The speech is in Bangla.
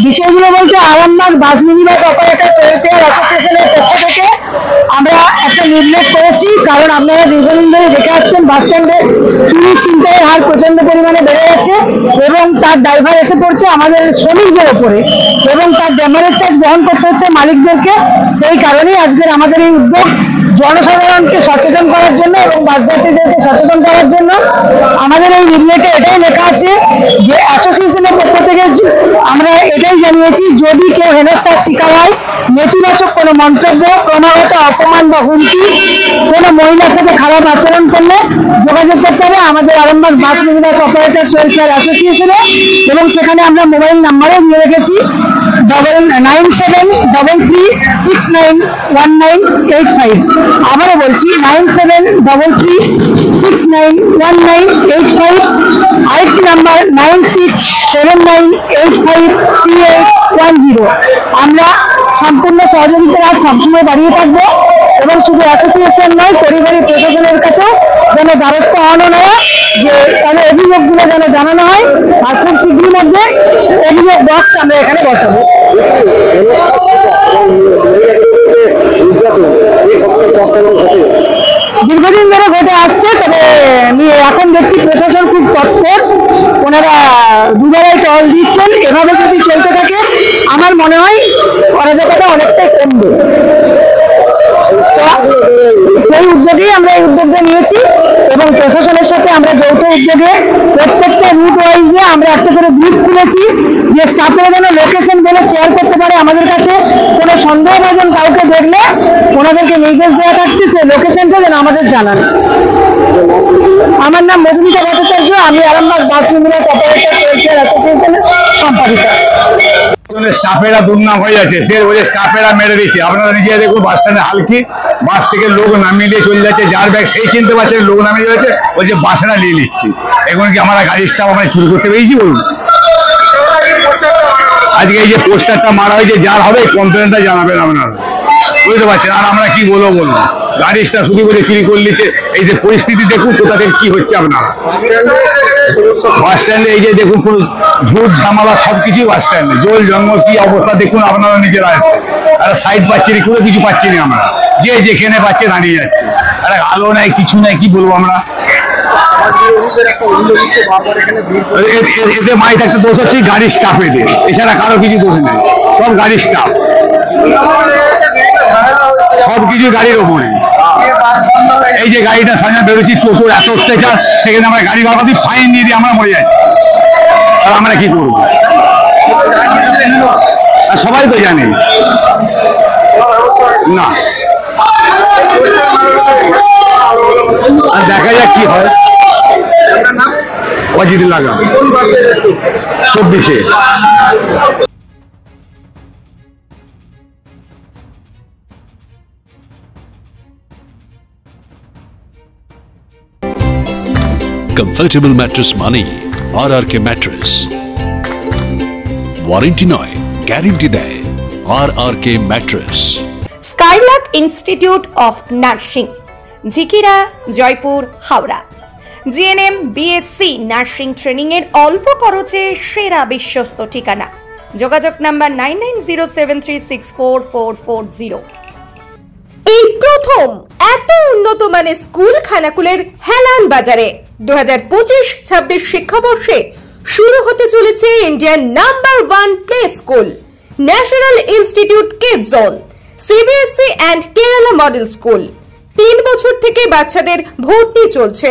বিষয়গুলো বলতে Arambagh bus minibus operator welfare অ্যাসোসিয়েশনের পক্ষ থেকে আমরা একটা নির্দেশ করেছি, কারণ আপনারা দীর্ঘদিন ধরে দেখে আসছেন বাস স্ট্যান্ডে চুরি ছিনতাইয়ের হার প্রচন্ড পরিমাণে বেড়ে গেছে এবং তার ড্রাইভার এসে পড়ছে আমাদের শ্রমিকদের ওপরে এবং তার ড্যামারেজ চার্জ বহন করতে হচ্ছে মালিকদেরকে। সেই কারণেই আজকের আমাদের এই উদ্যোগ, জনসাধারণকে সচেতন করার জন্য এবং বাস যাত্রীদেরকে সচেতন করার জন্য। আমাদের এই নির্দেশে এটাই লেখা আছে যে অ্যাসোসিয়েশনের পক্ষ থেকে আমরা এটাই জানিয়েছি, যদি কেউ হেনস্থার শিকার হয়, নেতিবাচক কোনো মন্তব্য, ক্রমাগত অপমান বা হুমকি, কোনো মহিলার সাথে খারাপ আচরণ করলে যোগাযোগ করতে হবে আমাদের Arambagh bus minibus operators welfare অ্যাসোসিয়েশনে। এবং সেখানে আমরা মোবাইল নাম্বারও দিয়ে রেখেছি 9733691985। আবারও বলছি 9733691985। আরেকটি নাম্বার 9679853810। আমরা সম্পূর্ণ সহযোগিতার হাত সবসময় বাড়িয়ে থাকবো এবং শুধু অ্যাসোসিয়েশন নয়, পরিবারের প্রশাসনের কাছেও যেন দ্বারস্থ হওয়ানো নয়, যে তাদের অভিযোগগুলো যেন জানানো হয়। আর খুব শীঘ্রই মধ্যে অভিযোগ বক্স আমরা এখানে বসাবো। দীর্ঘদিন ধরে ঘটে আসছে, তবে এখন দেখছি প্রশাসন খুব তৎপর, ওনারা দুবেলায় টহল দিচ্ছেন। এভাবে যদি চলতে থাকে আমার মনে হয় অরাজকতা অনেকটাই কমবে। সেই উদ্যোগেই আমরা এই উদ্যোগটা নিয়েছি এবং প্রশাসনের সাথে আমরা যৌথ উদ্যোগে প্রত্যেকটা রুট ওয়াইজে আমরা একটা করে গ্রুপ খুলেছি, যে স্টাফেরা যেন লোকেশন বলে শেয়ার করতে পারে আমাদের কাছে। কোনো সন্দেহভাজন কাউকে দেখলে ওনাদেরকে নির্দেশ দেওয়া থাকছে, সেই লোকেশনটা যেন আমাদের জানান। আমার নাম মধুমিতা ভট্টাচার্য, আমি Arambagh bus minibus operators welfare অ্যাসোসিয়েশনের সম্পাদিকা। স্টাফেরা দুর্নাম হয়ে যাচ্ছে, সে বলে স্টাফেরা মেরে দিচ্ছে। আপনারা নিজে দেখুন বাস স্ট্যান্ডে হালকি বাস থেকে লোক নামিয়ে দিয়ে চলে যাচ্ছে, যার ব্যাগ সেই চিনতে পারছে, লোক নামিয়ে যাচ্ছে, বলছে বাসেরা নিয়ে নিচ্ছে। এখন কি আমরা গাড়ির স্টাফ আমরা চুরি করতে পেরেছি বলুন? আজকে এই যে পোস্টারটা মারা হয়েছে, যার হবে কমপ্লেনটা জানাবেন আপনারা, বুঝতে পারছেন। আর আমরা কি বলবো বলুন, গাড়ি স্টাফ শুধু বলে চুরি করে নিচ্ছে। এই যে পরিস্থিতি দেখুন কোথা থেকে কি হচ্ছে আপনারা বাস স্ট্যান্ডে। এই যে দেখুন পুরো ঝুট ঝামেলা সবকিছু বাস স্ট্যান্ডে, জল জঙ্গল কি অবস্থা দেখুন আপনারা নিজেরা। আর সাইড পাচ্ছি না, কোনো কিছু পাচ্ছি না আমরা, যে যেখানে পাচ্ছে দাঁড়িয়ে যাচ্ছে। আরে আলো নাই, কিছু নাই, কি বলবো আমরা। এতে মাইট একটা দোষ হচ্ছে গাড়ির স্টাফ, এদের এছাড়া কারো কিছু দোষ নেই, সব গাড়ির স্টাফ, সবকিছু গাড়ির ওপরে। এই যে গাড়িটা সামনে বেরোচ্ছি, টোটোর এত অত্যাচার, সেখানে আমরা গাড়ি ভাড়া দিই, ফাইন দিয়ে দিয়ে আমরা মরে যাচ্ছি। আর আমরা কি করবো? সবাই তো জানে না, আর দেখা যাক কি হয়। অজিত লাগা 24-এ। কমফর্টেবল ম্যাট্রেস মানে RRK ম্যাট্রেস। ওয়ারেন্টি নয়, গ্যারেন্টি দেয় RRK mattress. Skylark institute of nursing, Jhikira, Jaipur, Howrah. GNM, BSc nursing training এর অল্প খরচে সেরা বিশ্বস্ত ঠিকানা। যোগাযোগ নাম্বার 9907364440। এই প্রথম এত উন্নত মানের স্কুল খানাকুলের হেলান বাজারে 2025-26 শিক্ষাবর্ষে শুরু হতে চলেছে Indian number 1 play school, national institute kids zone, CBSE and Kerala model school. 3 বছর থেকে বাচ্চাদের ভর্তি চলছে।